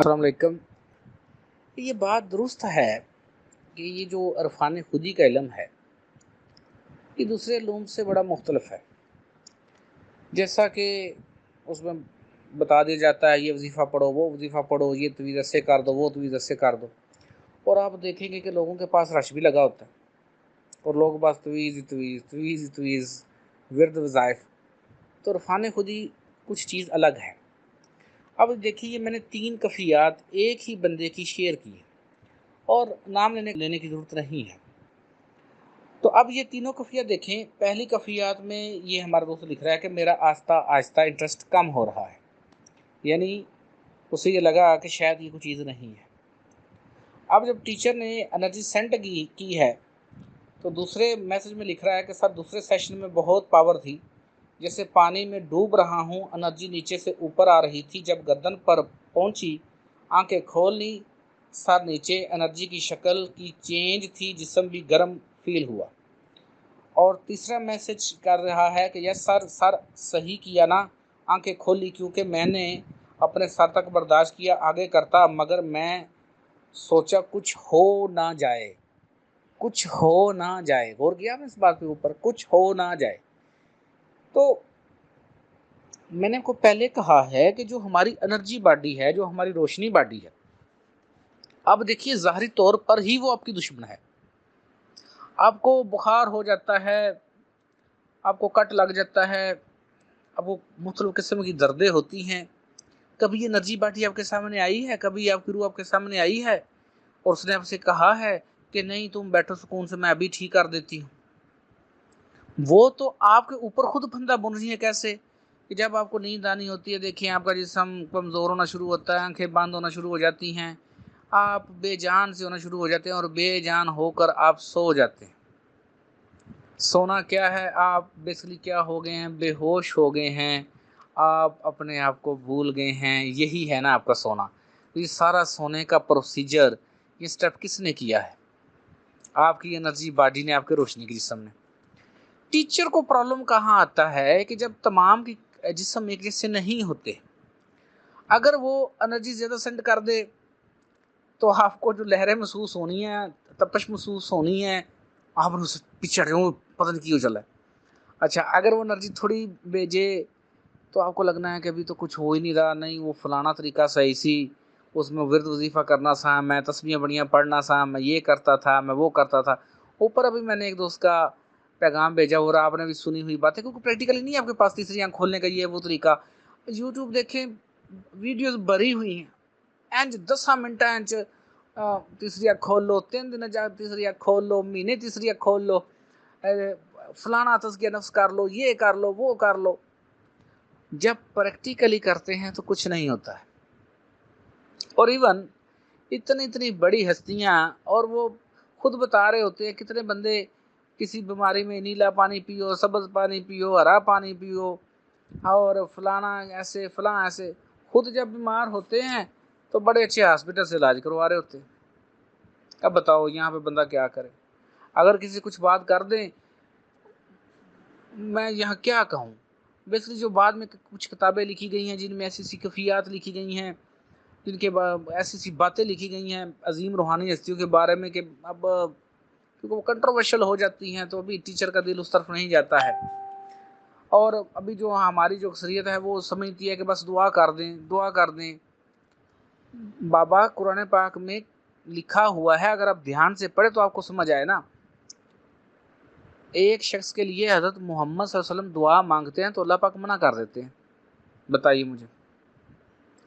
السلام علیکم۔ یہ بات درست ہے کہ یہ جو عرفان خودی کا علم ہے یہ دوسرے علوم سے بڑا مختلف ہے، جیسا کہ اس میں بتا دیا جاتا ہے یہ وظیفہ پڑھو، وہ وظیفہ پڑھو، یہ تویز ایسے کر دو، وہ تویز ایسے کر دو، اور آپ دیکھیں گے کہ لوگوں کے پاس رش بھی لگا ہوتا ہے اور لوگ بس تویز ورد وظائف۔ تو عرفان خودی کچھ چیز الگ ہے۔ اب دیکھیے میں نے 3 کفیات ایک ہی بندے کی شیئر کی ہے اور نام لینے کی ضرورت نہیں ہے۔ تو اب یہ تینوں کفیات دیکھیں۔ پہلی کفیات میں یہ ہمارا دوست لکھ رہا ہے کہ میرا آہستہ آہستہ انٹرسٹ کم ہو رہا ہے، یعنی اسے یہ لگا کہ شاید یہ کوئی چیز نہیں ہے۔ اب جب ٹیچر نے انرجی سینڈ کی ہے تو دوسرے میسج میں لکھ رہا ہے کہ سر دوسرے سیشن میں بہت پاور تھی، جیسے پانی میں ڈوب رہا ہوں، انرجی نیچے سے اوپر آ رہی تھی، جب گردن پر پہنچی آنکھیں کھول لی، سر نیچے، انرجی کی شکل کی چینج تھی، جسم بھی گرم فیل ہوا۔ اور تیسرا میسج کر رہا ہے کہ یس سر صحیح کیا نا، آنکھیں کھولی، کیونکہ میں نے اپنے سر تک برداشت کیا، آگے کرتا، مگر میں سوچا کچھ ہو نہ جائے، کچھ ہو نہ جائے۔ غور کیا میں اس بات کے اوپر، کچھ ہو نہ جائے۔ تو میں نے کو پہلے کہا ہے کہ جو ہماری انرجی باڈی ہے، جو ہماری روشنی باڈی ہے، اب دیکھیے ظاہری طور پر ہی وہ آپ کی دشمن ہے۔ آپ کو بخار ہو جاتا ہے، آپ کو کٹ لگ جاتا ہے، اب وہ مختلف قسم کی دردیں ہوتی ہیں۔ کبھی یہ انرجی باڈی آپ کے سامنے آئی ہے، کبھی آپ کی روح آپ کے سامنے آئی ہے اور اس نے آپ سے کہا ہے کہ نہیں تم بیٹھو سکون سے، میں ابھی ٹھیک کر دیتی ہوں۔ وہ تو آپ کے اوپر خود پھندا بن رہی ہے۔ کیسے کہ جب آپ کو نیند آنی ہوتی ہے، دیکھیں آپ کا جسم کمزور ہونا شروع ہوتا ہے، آنکھیں بند ہونا شروع ہو جاتی ہیں، آپ بے جان سے ہونا شروع ہو جاتے ہیں اور بے جان ہو کر آپ سو جاتے ہیں۔ سونا کیا ہے؟ آپ بیسکلی کیا ہو گئے ہیں؟ بے ہوش ہو گئے ہیں، آپ اپنے آپ کو بھول گئے ہیں، یہی ہے نا آپ کا سونا۔ یہ سارا سونے کا پروسیجر، یہ سٹیپ کس نے کیا ہے؟ آپ کی انرجی باڈی نے، آپ کے روشنی کے جسم نے۔ ٹیچر کو پرابلم کہاں آتا ہے کہ جب تمام کی جسم ایک جیسے نہیں ہوتے، اگر وہ انرجی زیادہ سینڈ کر دے تو آپ کو جو لہریں محسوس ہونی ہیں، تپش محسوس ہونی ہے، آپ نے اسے پیچھے ہٹے ہوں، پتہ نہیں کیوں چلا ہے۔ اچھا اگر وہ انرجی تھوڑی بھیجے تو آپ کو لگنا ہے کہ ابھی تو کچھ ہو ہی نہیں رہا، نہیں وہ فلانا طریقہ صحیح سی، اس میں ورد وظیفہ کرنا سا، میں تسبیحیں بڑیاں پڑھنا سا، میں یہ کرتا تھا، میں وہ کرتا تھا۔ اوپر ابھی میں نے ایک دوست کا پیغام بھیجا اور آپ نے بھی سنی ہوئی بات ہے، کیونکہ پریکٹیکلی نہیں ہے آپ کے پاس تیسری آنکھ کھولنے کا یہ وہ طریقہ۔ یوٹیوب دیکھیں، ویڈیوز بھری ہوئی ہیں، اینج 10 منٹ اینج تیسری آنکھ کھول لو، 3 دن جا تیسری آنکھ کھول لو، مہینے تیسری آنکھ کھول لو، فلانا تزکیہ نفس کر لو، یہ کر لو، وہ کر لو۔ جب پریکٹیکلی کرتے ہیں تو کچھ نہیں ہوتا ہے۔ اور ایون اتنی بڑی ہستیاں، اور وہ خود بتا رہے ہوتے ہیں کتنے بندے کسی بیماری میں نیلا پانی پیو، سبز پانی پیو، ہرا پانی پیو، اور فلانا ایسے فلاں ایسے، خود جب بیمار ہوتے ہیں تو بڑے اچھے ہاسپٹل سے علاج کروا رہے ہوتے ہیں۔ اب بتاؤ یہاں پہ بندہ کیا کرے؟ اگر کسی کچھ بات کر دیں، میں یہاں کیا کہوں؟ بیسکلی جو بعد میں کچھ کتابیں لکھی گئی ہیں جن میں ایسی کفیات لکھی گئی ہیں، جن کے ایسی باتیں لکھی گئی ہیں عظیم روحانی ہستیوں کے بارے میں، کہ اب کیونکہ وہ کنٹروورشل ہو جاتی ہیں تو ابھی ٹیچر کا دل اس طرف نہیں جاتا ہے۔ اور ابھی جو ہماری جو اکثریت ہے وہ سمجھتی ہے کہ بس دعا کر دیں، دعا کر دیں۔ بابا قرآن پاک میں لکھا ہوا ہے، اگر آپ دھیان سے پڑھے تو آپ کو سمجھ آئے نا۔ ایک شخص کے لیے حضرت محمد صلی اللہ علیہ وسلم دعا مانگتے ہیں تو اللہ پاک منع کر دیتے ہیں۔ بتائیے مجھے،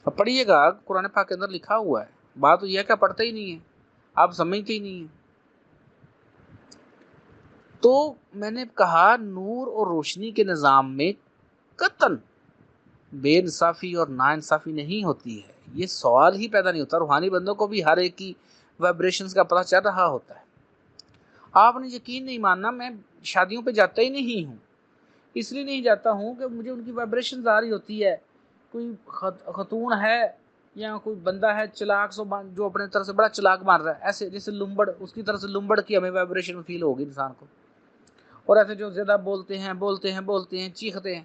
اب پڑھیے گا قرآن پاک کے اندر لکھا ہوا ہے۔ بات تو یہ ہے کہ پڑھتے ہی نہیں ہیں، آپ سمجھتے ہی نہیں ہیں۔ تو میں نے کہا نور اور روشنی کے نظام میں قطعاً بے انصافی اور نا انصافی نہیں ہوتی ہے، یہ سوال ہی پیدا نہیں ہوتا۔ روحانی بندوں کو بھی ہر ایک کی وائبریشنز کا پتہ چل رہا ہوتا ہے۔ آپ نے یقین نہیں ماننا، میں شادیوں پہ جاتا ہی نہیں ہوں، اس لیے نہیں جاتا ہوں کہ مجھے ان کی وائبریشنز آ رہی ہوتی ہے۔ کوئی خاتون ہے یا کوئی بندہ ہے چلاک سو، جو اپنے طرف سے بڑا چلاک مان رہا ہے، ایسے جیسے لمبڑ، اس کی طرف سے لمبڑ کی ہمیں وائبریشن فیل ہوگی انسان کو۔ اور ایسے جو زیادہ بولتے ہیں چیختے ہیں،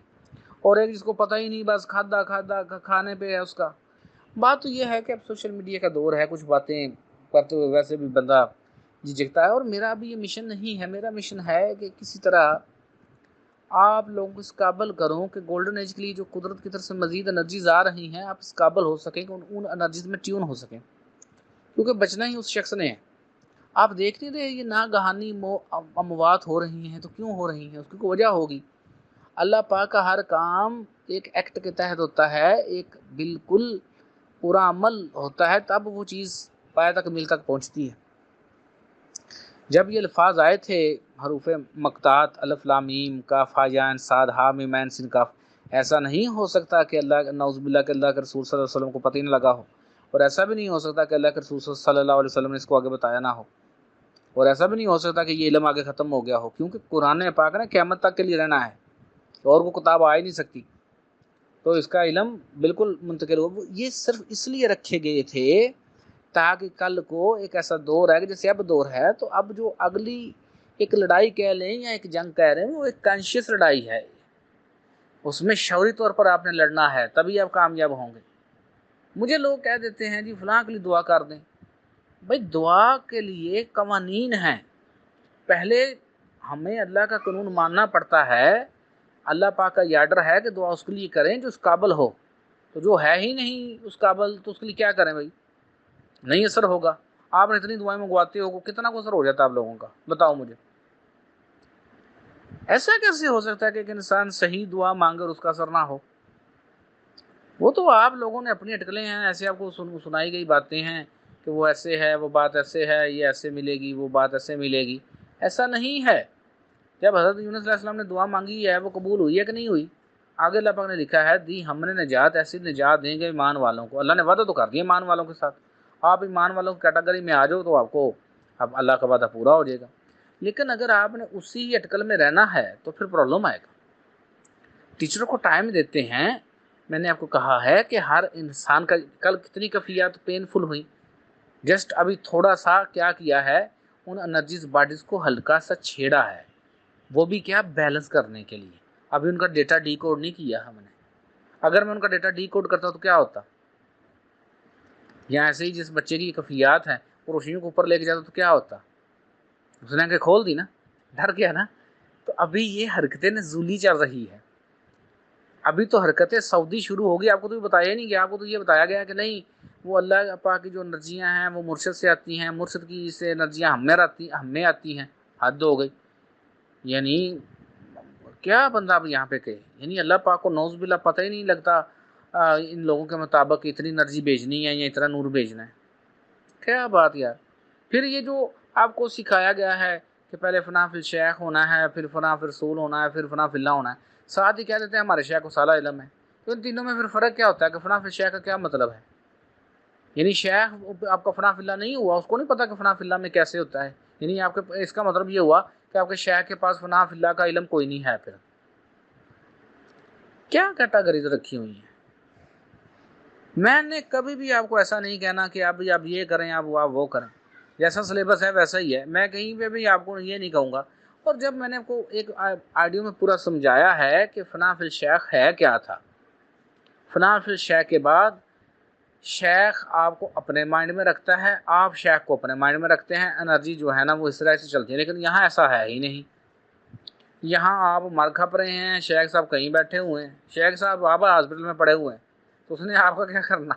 اور ایک جس کو پتہ ہی نہیں، بس کھادا کھانے پہ ہے اس کا، بات تو یہ ہے کہ اب سوشل میڈیا کا دور ہے، کچھ باتیں کرتے ہوئے ویسے بھی بندہ جھجکتا ہے، اور میرا بھی یہ مشن نہیں ہے، میرا مشن ہے کہ کسی طرح آپ لوگوں کو اس قابل کروں کہ گولڈن ایج کے لیے جو قدرت کی طرف سے مزید انرجیز آ رہی ہیں، آپ اس قابل ہو سکیں کہ ان انرجیز میں ٹیون ہو سکیں، کیونکہ بچنا ہی اس شخص نے ہے۔ آپ دیکھ نہیں رہے یہ ناگہانی اموات ہو رہی ہیں، تو کیوں ہو رہی ہیں؟ اس کی کوئی وجہ ہوگی۔ اللہ پاک کا ہر کام ایک ایکٹ کے تحت ہوتا ہے، ایک بالکل پورا عمل ہوتا ہے، تب وہ چیز پایہ تکمیل تک پہنچتی ہے۔ جب یہ الفاظ آئے تھے حروف مقطعات الف لام میم کاف ہا یا عین صاد ہا میم عین سین کاف، ایسا نہیں ہو سکتا کہ اللہ نعوذ باللہ کہ اللہ کے رسول صلی اللہ علیہ وسلم کو پتہ ہی نہ لگا ہو، اور ایسا بھی نہیں ہو سکتا کہ اللہ کے رسول صلی اللہ علیہ وسلم نے اس کو آگے بتایا نہ ہو، اور ایسا بھی نہیں ہو سکتا کہ یہ علم آگے ختم ہو گیا ہو، کیونکہ قرآن پاک نے قیامت تک کے لیے رہنا ہے اور وہ کتاب آ ہی نہیں سکتی، تو اس کا علم بالکل منتقل ہو۔ یہ صرف اس لیے رکھے گئے تھے تاکہ کل کو ایک ایسا دور ہے کہ جیسے اب دور ہے، تو اب جو اگلی ایک لڑائی کہہ لیں یا ایک جنگ کہہ رہے ہیں، وہ ایک کانشیس لڑائی ہے، اس میں شعوری طور پر آپ نے لڑنا ہے، تبھی آپ کامیاب ہوں گے۔ مجھے لوگ کہہ دیتے ہیں جی فلاں کے لیے دعا کر دیں، بھائی دعا کے لیے قوانین ہیں، پہلے ہمیں اللہ کا قانون ماننا پڑتا ہے، اللہ پاک کا یہ آرڈر ہے کہ دعا اس کے لیے کریں جو اس قابل ہو، تو جو ہے ہی نہیں اس قابل تو اس کے لیے کیا کریں بھائی؟ نہیں اثر ہوگا۔ آپ نے اتنی دعائیں منگواتے ہو، کتنا کو اثر ہو جاتا ہے آپ لوگوں کا؟ بتاؤ مجھے، ایسا کیسے ہو سکتا ہے کہ ایک انسان صحیح دعا مانگے اور اس کا اثر نہ ہو؟ وہ تو آپ لوگوں نے اپنی اٹکلیں ہیں، ایسے آپ کو سنائی گئی باتیں ہیں کہ وہ ایسے ہے، وہ بات ایسے ہے، یہ ایسے ملے گی، وہ بات ایسے ملے گی، ایسا نہیں ہے۔ جب حضرت یونس علیہ السلام نے دعا مانگی ہے، وہ قبول ہوئی ہے کہ نہیں ہوئی؟ آگے اللہ پاک نے لکھا ہے دی ہم نے نجات، ایسی نجات دیں گے ایمان والوں کو۔ اللہ نے وعدہ تو کر دیا ایمان والوں کے ساتھ، آپ ایمان والوں کی کیٹیگری میں آ جاؤ تو آپ کو اب اللہ کا وعدہ پورا ہو جائے گا۔ لیکن اگر آپ نے اسی ہی اٹکل میں رہنا ہے تو پھر پرابلم آئے گا۔ ٹیچروں کو ٹائم دیتے ہیں، میں نے آپ کو کہا ہے کہ ہر انسان کا کل کتنی کفیات پینفل ہوئی، جسٹ ابھی تھوڑا سا کیا کیا ہے، ان انرجیز باڈیز کو ہلکا سا چھیڑا ہے، وہ بھی کیا بیلنس کرنے کے لیے۔ ابھی ان کا ڈیٹا ڈی کوڈ نہیں کیا ہم نے، اگر میں ان کا ڈیٹا ڈی کوڈ کرتا تو کیا ہوتا؟ یا ایسے ہی جس بچے کی کفیات ہیں وہ روشنیوں کو اوپر لے کے جاتا تو کیا ہوتا؟ اس نے آنکھیں کھول دی نا، ڈر گیا نا۔ تو ابھی یہ حرکتیں نزولی چل رہی ہے، ابھی تو حرکتیں سعودی شروع ہوگی۔ آپ کو تو یہ بتایا نہیں گیا، آپ کو تو یہ بتایا گیا کہ نہیں وہ اللہ پاک کی جو انرجیاں ہیں وہ مرشد سے آتی ہیں، مرشد کی سے انرجیاں ہم میں آتی ہیں، حد ہو گئی۔ یعنی کیا بندہ اب یہاں پہ کہے، یعنی اللہ پاک کو نعوذ باللہ پتہ ہی نہیں لگتا ان لوگوں کے مطابق اتنی انرجی بھیجنی ہے یا اتنا نور بھیجنا ہے؟ کیا بات یار۔ پھر یہ جو آپ کو سکھایا گیا ہے کہ پہلے فنا فی الشیخ ہونا ہے، پھر فنا فی رسول ہونا ہے، پھر فنا فی اللہ ہونا ہے، ساتھ ہی کہہ دیتے ہیں ہمارے شیخ کو سالہ علم ہے، تو ان تینوں میں پھر فرق کیا ہوتا ہے کہ فنا فی الشیخ کا کیا مطلب ہے؟ یعنی شیخ آپ کا فنا فی اللہ نہیں ہوا، اس کو نہیں پتا کہ فنا فی اللہ میں کیسے ہوتا ہے، یعنی آپ کے اس کا مطلب یہ ہوا کہ آپ کے شیخ کے پاس فنا فی اللہ کا علم کوئی نہیں ہے۔ پھر کیا کیٹاگریز رکھی ہوئی ہیں؟ میں نے کبھی بھی آپ کو ایسا نہیں کہنا کہ آپ یہ کریں، آپ وہ کریں، جیسا سلیبس ہے ویسا ہی ہے، میں کہیں پہ بھی آپ کو یہ نہیں کہوں گا۔ اور جب میں نے آپ کو ایک آڈیو میں پورا سمجھایا ہے کہ فنا فی الشیخ ہے کیا تھا، فنا فی الشیخ کے بعد شیخ آپ کو اپنے مائنڈ میں رکھتا ہے، آپ شیخ کو اپنے مائنڈ میں رکھتے ہیں، انرجی جو ہے نا وہ اس طرح سے چلتی ہے، لیکن یہاں ایسا ہے ہی نہیں۔ یہاں آپ مر کھپ رہے ہیں، شیخ صاحب کہیں بیٹھے ہوئے ہیں، شیخ صاحب آپ ہاسپٹل میں پڑے ہوئے ہیں، تو اس نے آپ کا کیا کرنا؟